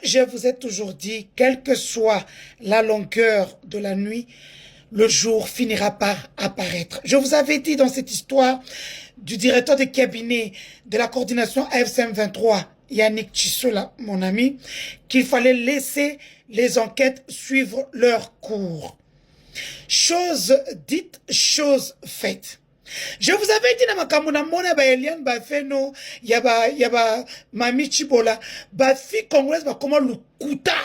je vous ai toujours dit, quelle que soit la longueur de la nuit, le jour finira par apparaître. Je vous avais dit dans cette histoire du directeur de cabinet de la coordination AFCM 23, Yannick Tissola, mon ami, qu'il fallait laisser les enquêtes suivre leur cours. Chose dite, chose faite. Je vous avais dit, na mona ba Eliane ba feno yaba mami Chibola ba fi congolaise ba comment le kuta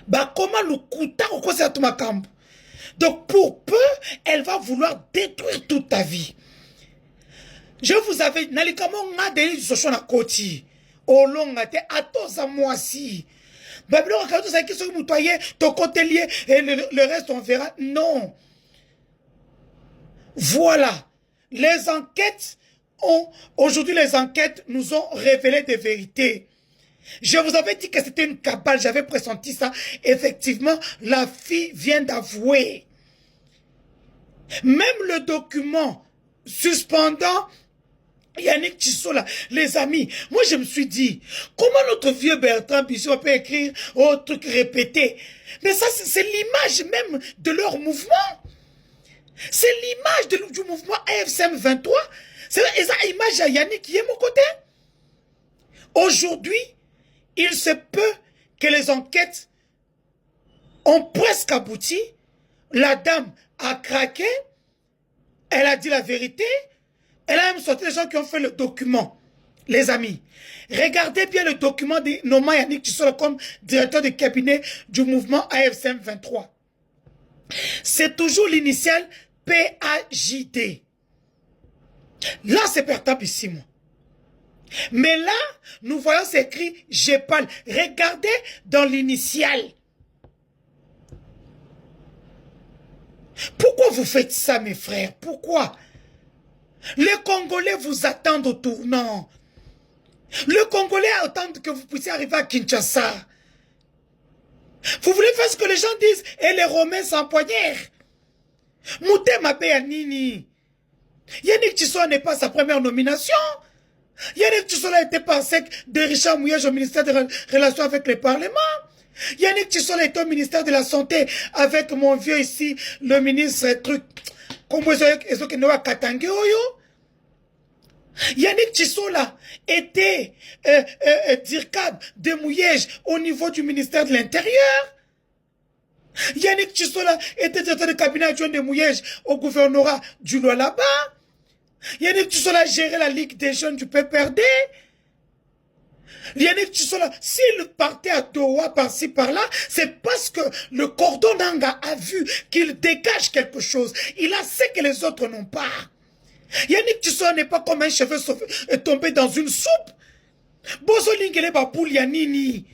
ba comment le kuta au cause de makambo. Donc pour peu elle va vouloir détruire toute ta vie. Je vous avais dit nalikamo nga de soso na koti olonga te atoza moisi. Babylon quand tout ça qui sont mutoyer ton côté lié et le reste on verra. Non. Voilà, les enquêtes aujourd'hui les enquêtes nous ont révélé des vérités. Je vous avais dit que c'était une cabale, j'avais pressenti ça. Effectivement, la fille vient d'avouer. Même le document suspendant Yannick Tissola, les amis, moi je me suis dit, comment notre vieux Bertrand Bissot peut écrire un truc répété? Mais ça, c'est l'image même de leur mouvement. C'est l'image du mouvement AFCM 23. C'est l'image à Yannick qui est mon côté. Aujourd'hui, il se peut que les enquêtes ont presque abouti. La dame a craqué. Elle a dit la vérité. Elle a même sorti les gens qui ont fait le document. Les amis, regardez bien le document de nommant Yannick Tissola comme directeur de cabinet du mouvement AFCM 23. C'est toujours l'initiale PAJD. Là, c'est Bertrand-Bissimo. Mais là, nous voyons c'est écrit GEPAL. Regardez dans l'initiale. Pourquoi vous faites ça, mes frères? Pourquoi? Les Congolais vous attendent au tournant. Les Congolais attendent que vous puissiez arriver à Kinshasa. Vous voulez faire ce que les gens disent et les Romains s'empoignèrent. Moutema Nini. Yannick Tissola n'est pas sa première nomination. Yannick Tissola était par sec de Richard Mouyage au ministère des Relations avec le Parlement. Yannick Tissola était au ministère de la Santé avec mon vieux ici, le ministre truc. Yannick Tissola était DIRCAB de Mouyage au niveau du ministère de l'Intérieur. Yannick Tissola était directeur de cabinet adjoint de Mouyage au gouvernorat du Lualaba. Yannick Tissola gérait la Ligue des jeunes du PPRD. Yannick Tissola, s'il partait à Doha par-ci par-là, c'est parce que le cordon Nanga a vu qu'il dégage quelque chose. Il a ce que les autres n'ont pas. Yannick Tissola n'est pas comme un cheveu tombé dans une soupe. Bozo Lingele Baboul Yanini.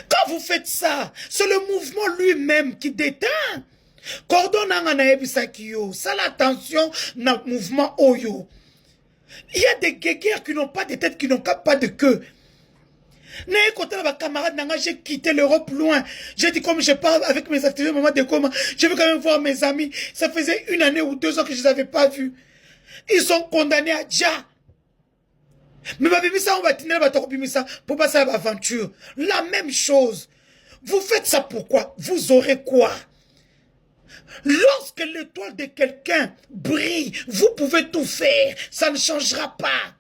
Quand vous faites ça, c'est le mouvement lui-même qui déteint. Cordon Nanga na Ebisakiyo. Ça l'attention dans le mouvement Oyo. Il y a des guéguerres qui n'ont pas de tête, qui n'ont pas de queue. J'ai quitté l'Europe loin. J'ai dit comme je parle avec mes activités, maman de comment, je veux quand même voir mes amis. Ça faisait 1 année ou 2 ans que je ne les avais pas vus. Ils sont condamnés à Dja. Mais ça, on va tenir ça pour passer à l'aventure. La même chose. Vous faites ça pourquoi? Vous aurez quoi? Lorsque l'étoile de quelqu'un brille, vous pouvez tout faire. Ça ne changera pas.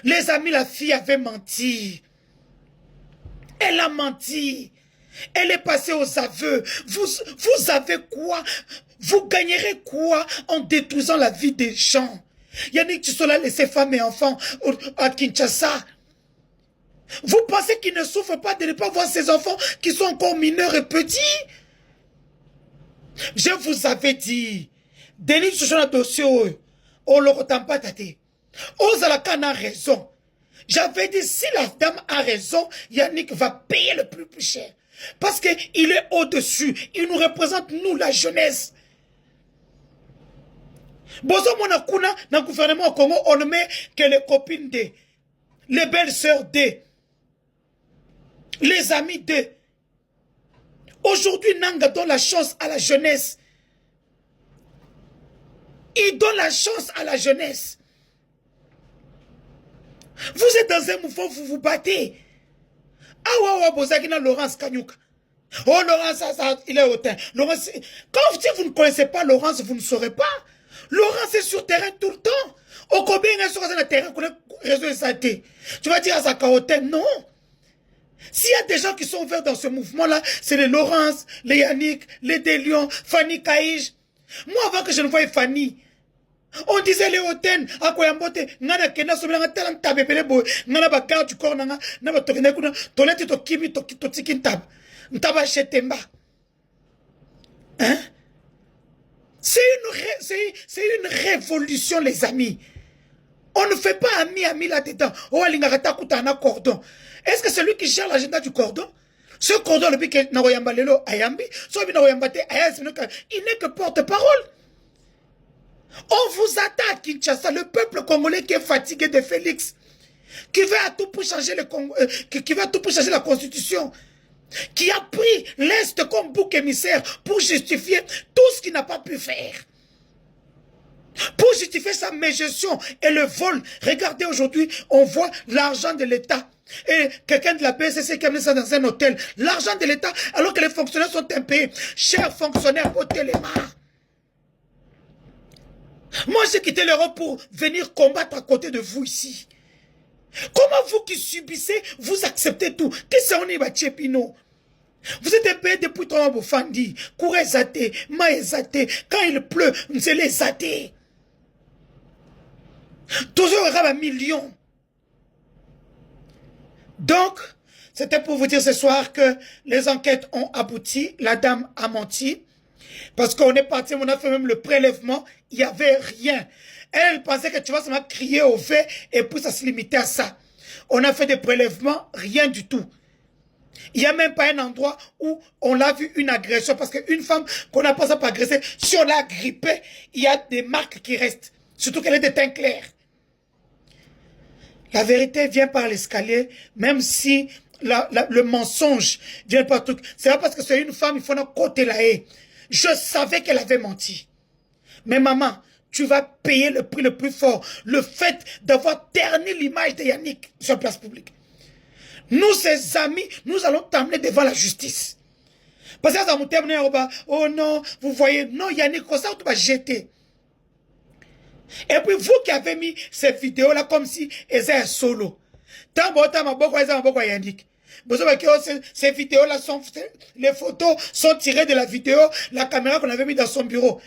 Les amis, la fille avait menti. Elle a menti. Elle est passée aux aveux. Vous avez quoi? Vous gagnerez quoi en détruisant la vie des gens? Yannick Tissola laissé femmes et enfants à Kinshasa. Vous pensez qu'il ne souffre pas de ne pas voir ses enfants qui sont encore mineurs et petits? Je vous avais dit, Denis Souchona dossier, on le retend pas tate. Ozalaka a raison. J'avais dit, si la dame a raison, Yannick va payer le plus cher. Parce qu'il est au-dessus. Il nous représente, nous, la jeunesse. Bozo Monakuna, dans le gouvernement au Congo, on ne met que les copines de, les belles-sœurs de, les amis de. Aujourd'hui, Nanga donne la chance à la jeunesse. Il donne la chance à la jeunesse. Vous êtes dans un mouvement, vous vous battez. Ah ouais, Bozakina Laurence Kanyuka. Oh, Laurence, il est hautain. Laurence, quand si vous ne connaissez pas Laurence, vous ne saurez pas. Laurence est sur terrain tout le temps. Au combien il est sur le terrain, réseau de santé. Tu vas dire à Zaka hautain, non. S'il y a des gens qui sont ouverts dans ce mouvement-là, c'est les Laurence, les Yannick, les Délion, Fanny Kaïj. Moi, avant que je ne voie Fanny, on disait les hôtels, à quoi yambote, nana kena sobi nanga tala ntabe pele boy, nana ba garde du corps nanga, naba tokene kuna, toleti to kimi to tiki ntab, ntaba chetemba. Hein? C'est une révolution, les amis. On ne fait pas ami là-dedans. Oh, alingakata kutana cordon. Est-ce que c'est lui qui gère l'agenda du cordon? Ce cordon, le pique naoyamba lelo ayambi, sobi naoyambate ayas, il n'est que porte-parole. On vous attaque, Kinshasa, le peuple congolais qui est fatigué de Félix, qui veut à tout pour changer qui veut tout pour changer la constitution, qui a pris l'Est comme bouc émissaire pour justifier tout ce qu'il n'a pas pu faire. Pour justifier sa mégestion et le vol. Regardez aujourd'hui, on voit l'argent de l'État. Et quelqu'un de la PSC qui a mis ça dans un hôtel. L'argent de l'État, alors que les fonctionnaires sont impayés. Chers fonctionnaires au Télémar. Moi, j'ai quitté l'Europe pour venir combattre à côté de vous ici. Comment vous qui subissez, vous acceptez tout? Qu'est-ce qu'on y va Tchépino? Vous êtes payé depuis ton Bofandi, Kouré Zate, Maé Zate, quand il pleut, vous allez Zate. Toujours un million. Donc, c'était pour vous dire ce soir que les enquêtes ont abouti, la dame a menti. Parce qu'on est parti, on a fait même le prélèvement, il n'y avait rien. Elle pensait que tu vas seulement crier au fait et puis ça se limitait à ça. On a fait des prélèvements, rien du tout. Il n'y a même pas un endroit où on a vu une agression. Parce qu'une femme qu'on n'a pas ça pour agresser, si on l'a grippée, il y a des marques qui restent. Surtout qu'elle est de teint clair. La vérité vient par l'escalier, même si le mensonge vient par truc. C'est pas parce que c'est une femme, il faut côté la haie. Je savais qu'elle avait menti. Mais maman, tu vas payer le prix le plus fort. Le fait d'avoir terni l'image de Yannick sur la place publique. Nous, ses amis, nous allons t'amener devant la justice. Parce que ça nous termine, oh non, vous voyez, non, Yannick, ça, tu vas jeter. Et puis vous qui avez mis ces vidéos-là comme si elles étaient solo. Yannick. Ces vidéos-là sont, les photos sont tirées de la vidéo, la caméra qu'on avait mis dans son bureau.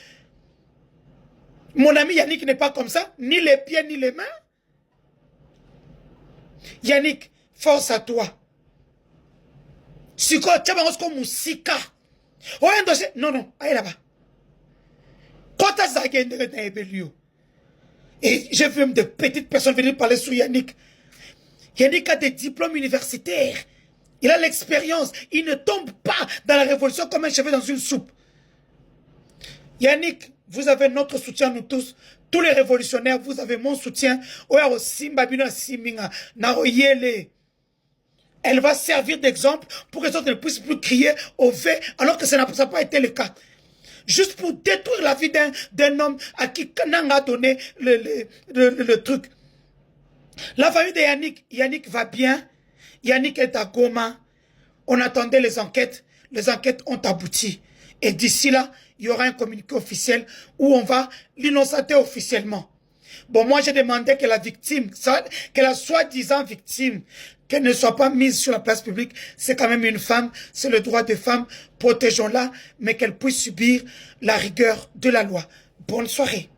Mon ami Yannick n'est pas comme ça, ni les pieds, ni les mains. Yannick, force à toi. Non, non, allez là-bas. Et j'ai vu même de petites personnes venir parler sur Yannick. Yannick a des diplômes universitaires. Il a l'expérience. Il ne tombe pas dans la révolution comme un cheveu dans une soupe. Yannick, vous avez notre soutien, nous tous. Tous les révolutionnaires, vous avez mon soutien. Elle va servir d'exemple pour que les autres ne puissent plus crier au fait alors que ça n'a pas été le cas. Juste pour détruire la vie d'un homme à qui Kanang a donné le truc. La famille de Yannick, Yannick va bien. Yannick est à Goma. On attendait les enquêtes. Les enquêtes ont abouti. Et d'ici là, il y aura un communiqué officiel où on va l'innocenter officiellement. Bon, moi j'ai demandé que la victime, que la soi-disant victime, qu'elle ne soit pas mise sur la place publique. C'est quand même une femme, c'est le droit des femmes, protégeons-la, mais qu'elle puisse subir la rigueur de la loi. Bonne soirée.